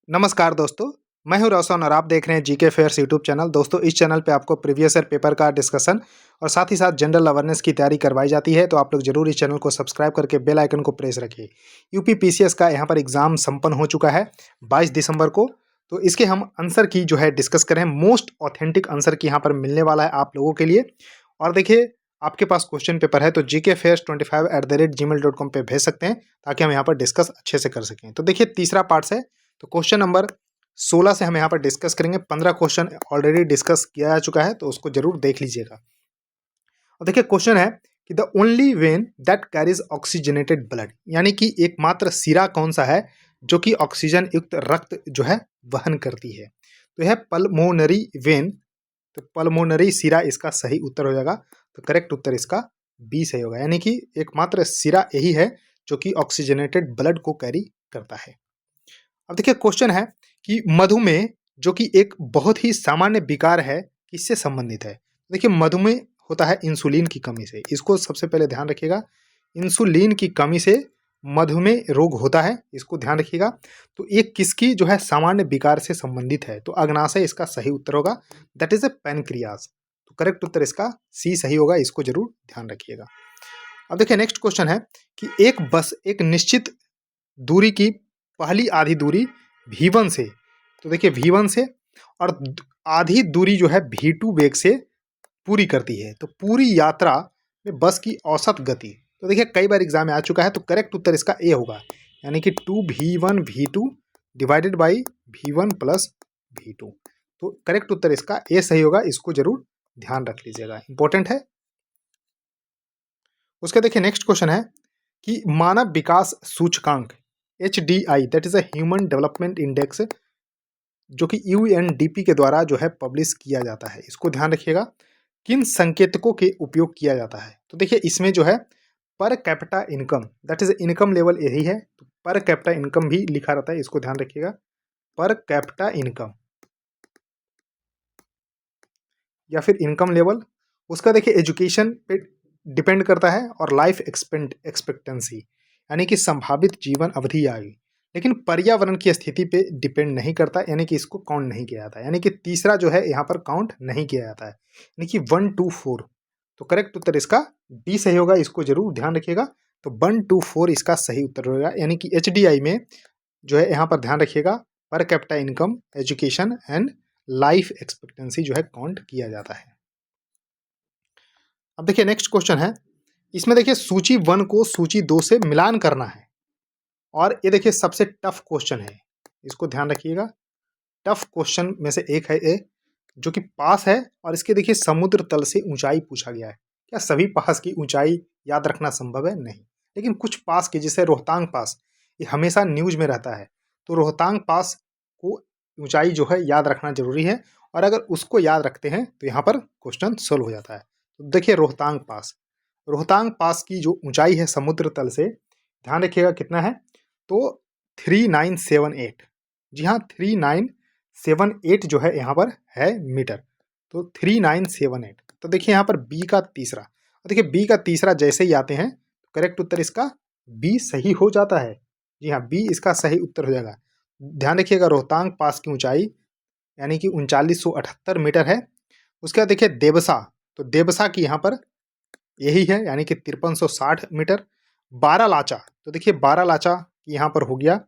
नमस्कार दोस्तों, मैं हूं रोशन और आप देख रहे हैं जीके फेयर्स यूट्यूब चैनल। दोस्तों, इस चैनल पे आपको प्रीवियस ईयर पेपर का डिस्कशन और साथ ही साथ जनरल अवेयरनेस की तैयारी करवाई जाती है। तो आप लोग जरूर इस चैनल को सब्सक्राइब करके बेल आइकन को प्रेस रखिए। यूपी पीसीएस का यहाँ पर एग्जाम संपन्न हो चुका है 22 दिसंबर को। तो इसके हम आंसर की जो है डिस्कस करें। मोस्ट ऑथेंटिक आंसर की यहाँ पर मिलने वाला है आप लोगों के लिए। और देखिए, आपके पास क्वेश्चन पेपर है तो gkfairs25@gmail.com पे भेज सकते हैं ताकि हम यहाँ पर डिस्कस अच्छे से कर सकें। तो देखिए, तीसरा पार्ट है तो क्वेश्चन नंबर 16 से हम यहाँ पर डिस्कस करेंगे। 15 क्वेश्चन ऑलरेडी डिस्कस किया जा चुका है तो उसको जरूर देख लीजिएगा। और देखिए, क्वेश्चन है कि the only when that carries oxygenated blood, यानी कि एकमात्र सिरा कौन सा है जो कि ऑक्सीजन युक्त रक्त जो है वहन करती है। तो यह पल्मोनरी वेन, तो पल्मोनरी सिरा इसका सही उत्तर हो जाएगा। तो करेक्ट उत्तर इसका बी सही होगा, यानी कि एकमात्र सिरा यही है जो कि ऑक्सीजनेटेड ब्लड को कैरी करता है। अब देखिए, क्वेश्चन है कि मधुमेह जो कि एक बहुत ही सामान्य विकार है, किससे संबंधित है। देखिए, मधुमेह होता है इंसुलिन की कमी से। इसको सबसे पहले ध्यान रखिएगा, इंसुलिन की कमी से मधुमेह रोग होता है, इसको ध्यान रखिएगा। तो ये किसकी जो है सामान्य विकार से संबंधित है, तो अग्नाशय इसका सही उत्तर होगा, दैट इज ए पैनक्रियाज। तो करेक्ट उत्तर इसका सी सही होगा, इसको जरूर ध्यान रखिएगा। अब देखिए, नेक्स्ट क्वेश्चन है कि एक बस एक निश्चित दूरी की पहली आधी दूरी V1 से, तो देखिए V1 से, और आधी दूरी जो है V2 वेग से पूरी करती है। तो पूरी यात्रा में बस की औसत गति, तो देखिए कई बार एग्जाम में आ चुका है, तो करेक्ट उत्तर इसका ए होगा, यानी कि 2V1 V2 divided by V1 plus V2। तो करेक्ट उत्तर इसका ए सही होगा, इसको जरूर ध्यान रख लीजिएगा, इंपॉर्टेंट है। उसके देखिए, नेक्स्ट क्वेश्चन है कि मानव विकास सूचकांक HDI, that is a human development index, जो कि UNDP के द्वारा जो है पब्लिश किया जाता है, इसको ध्यान रखिएगा। किन संकेतकों के उपयोग किया जाता है, तो देखिए इसमें जो है per capita income, that is income level यही है, तो पर कैपिटा इनकम भी लिखा रहता है, इसको ध्यान रखिएगा, पर कैपिटा इनकम या फिर इनकम लेवल। उसका देखिए एजुकेशन पे डिपेंड करता है, और लाइफ एक्सपेक्टेंसी, यानी कि संभावित जीवन अवधि आयु, लेकिन पर्यावरण की स्थिति पे डिपेंड नहीं करता, यानी कि इसको काउंट नहीं किया जाता है। यानी कि तीसरा जो है यहाँ पर काउंट नहीं किया जाता है, यानी कि 1 2 4। तो करेक्ट उत्तर इसका डी सही होगा, इसको जरूर ध्यान रखिएगा। तो 1 2 4 इसका सही उत्तर होगा, यानी कि HDI में जो है यहाँ पर ध्यान रखिएगा, per capita income, education and life expectancy जो है काउंट किया जाता है। अब देखिए, नेक्स्ट क्वेश्चन है, इसमें देखिए सूची 1 को सूची 2 से मिलान करना है, और ये देखिए सबसे टफ क्वेश्चन है, इसको ध्यान रखिएगा। टफ क्वेश्चन में से एक है ये, जो कि पास है, और इसके देखिए समुद्र तल से ऊंचाई पूछा गया है। क्या सभी पास की ऊंचाई याद रखना संभव है? नहीं, लेकिन कुछ पास की, जैसे रोहतांग पास, ये हमेशा न्यूज में रहता है, तो रोहतांग पास को ऊंचाई जो है याद रखना जरूरी है, और अगर उसको याद रखते हैं तो यहाँ पर क्वेश्चन सोल्व हो जाता है। तो देखिए, रोहतांग पास की जो ऊंचाई है समुद्र तल से, ध्यान रखिएगा कितना है, तो 3978। जी हाँ, 3978 जो है यहाँ पर है मीटर, तो 3978। तो देखिए यहाँ पर बी का तीसरा, और देखिए बी का तीसरा जैसे ही आते हैं तो करेक्ट उत्तर इसका बी सही हो जाता है। जी हाँ, बी इसका सही उत्तर हो जाएगा। ध्यान रखिएगा, रोहतांग पास की ऊंचाई यानी कि 3978 मीटर है। उसके बाद देखिए देवसा, तो देवसा की यहाँ पर यही है, यानी कि 5360 मीटर। बारालाचा, तो देखिए बारालाचा यहाँ पर हो गया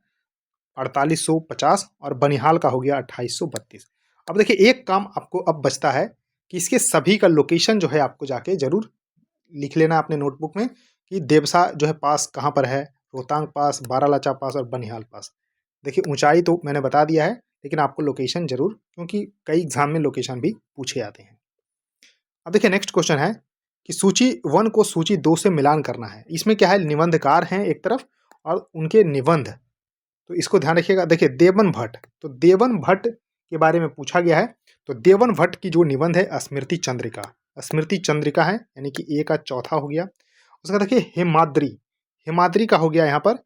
4850, और बनिहाल का हो गया 2832। अब देखिए, एक काम आपको अब बचता है कि इसके सभी का लोकेशन जो है आपको जाके जरूर लिख लेना अपने नोटबुक में, कि देवसा जो है पास कहाँ पर है, रोहतांग पास, बारालाचा पास और बनिहाल पास। देखिए, ऊंचाई तो मैंने बता दिया है, लेकिन आपको लोकेशन जरूर, क्योंकि कई एग्जाम में लोकेशन भी पूछे जाते हैं। अब देखिए, नेक्स्ट क्वेश्चन है कि सूची 1 को सूची 2 से मिलान करना है। इसमें क्या है, निबंधकार हैं एक तरफ और उनके निबंध, तो इसको ध्यान रखिएगा। देखिए देवन भट्ट, तो देवन भट्ट के बारे में पूछा गया है, तो देवन भट्ट की जो निबंध है स्मृति चंद्रिका, स्मृति चंद्रिका है, यानी कि ए का चौथा हो गया। उसका देखिए हेमाद्री, हेमाद्री का हो गया यहाँ पर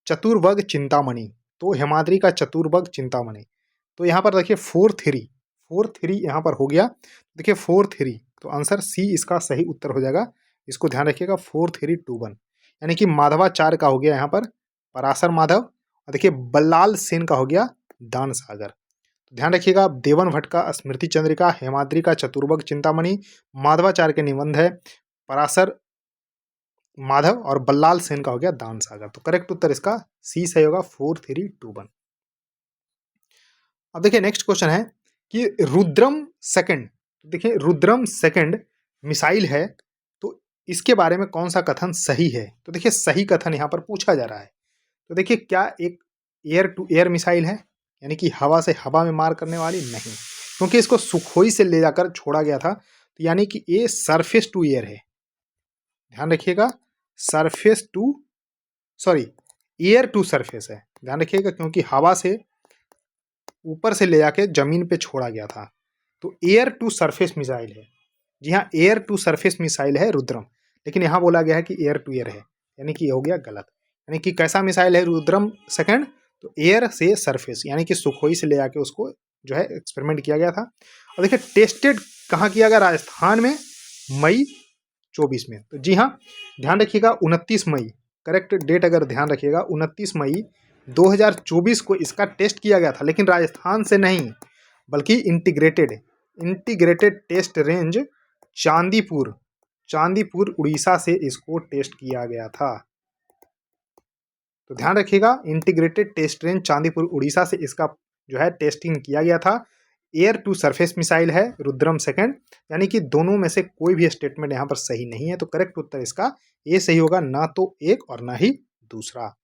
चतुर्वर्ग चिंतामणि, तो हेमाद्री का चतुर्वर्ग चिंतामणि। तो यहाँ पर देखिए 4 3 यहाँ पर हो गया। देखिए 4 3, तो आंसर सी इसका सही उत्तर हो जाएगा, इसको ध्यान रखिएगा, 4321, यानी कि माधवाचार्य का हो गया यहाँ पर पराशर माधव, और देखिए बल्लाल सेन का हो गया दान सागर। तो ध्यान रखिएगा, देवन भट्ट का स्मृति चंद्रिका, हेमाद्रि का चतुर्भग चिंतामणि, माधवाचार्य के निबंध है पराशर माधव, और बल्लाल सेन का हो गया दान सागर। तो करेक्ट उत्तर इसका सी सही होगा, 4321। अब देखिए नेक्स्ट क्वेश्चन है कि रुद्रम सेकंड, देखिए रुद्रम सेकंड मिसाइल है, तो इसके बारे में कौन सा कथन सही है? तो देखिए सही कथन यहाँ पर पूछा जा रहा है। तो देखिए क्या एक एयर टू एयर मिसाइल है, यानी कि हवा से हवा में मार करने वाली? नहीं, क्योंकि इसको सुखोई से ले जाकर छोड़ा गया था, तो यानी कि ये सरफेस टू एयर है। ध्यान रखिएगा, surface to sorry air to surface है, ध्यान रखिएगा, क्योंकि हवा से ऊपर से ले जाके जमीन पे छोड़ा गया था। तो एयर टू सरफेस मिसाइल है। जी हाँ, एयर टू सरफेस मिसाइल है रुद्रम, लेकिन यहाँ बोला गया है कि एयर टू एयर है, यानी कि ये हो गया गलत। यानी कि कैसा मिसाइल है रुद्रम सेकंड? तो एयर से सरफेस, यानी कि सुखोई से ले जाके उसको जो है एक्सपेरिमेंट किया गया था। और देखिए टेस्टेड कहाँ किया गया? राजस्थान में, मई 24 में। तो जी हाँ, ध्यान रखिएगा 29 मई, करेक्ट डेट अगर ध्यान रखिएगा, 29 मई 2024 को इसका टेस्ट किया गया था, लेकिन राजस्थान से नहीं, बल्कि integrated test range Chandipur Orissa से इसको टेस्ट किया गया था। तो ध्यान रखिएगा, integrated test range Chandipur Orissa से इसका जो है टेस्टिंग किया गया था। एयर टू सरफेस मिसाइल है रुद्रम सेकंड, यानी कि दोनों में से कोई भी स्टेटमेंट यहाँ पर सही नहीं है। तो करेक्ट उत्तर इसका ए सही होगा, ना तो एक और ना ही दूसरा।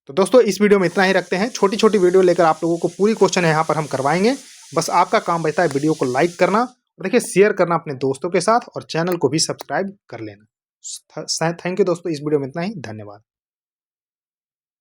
तो दोस्तों इस वीडियो में इतना ही रखते हैं। छोटी छोटी वीडियो लेकर आप लोगों को पूरी क्वेश्चन यहाँ पर हम करवाएंगे। बस आपका काम बचता है वीडियो को लाइक करना, और देखिए शेयर करना अपने दोस्तों के साथ, और चैनल को भी सब्सक्राइब कर लेना। थैंक यू दोस्तों, इस वीडियो में इतना ही, धन्यवाद।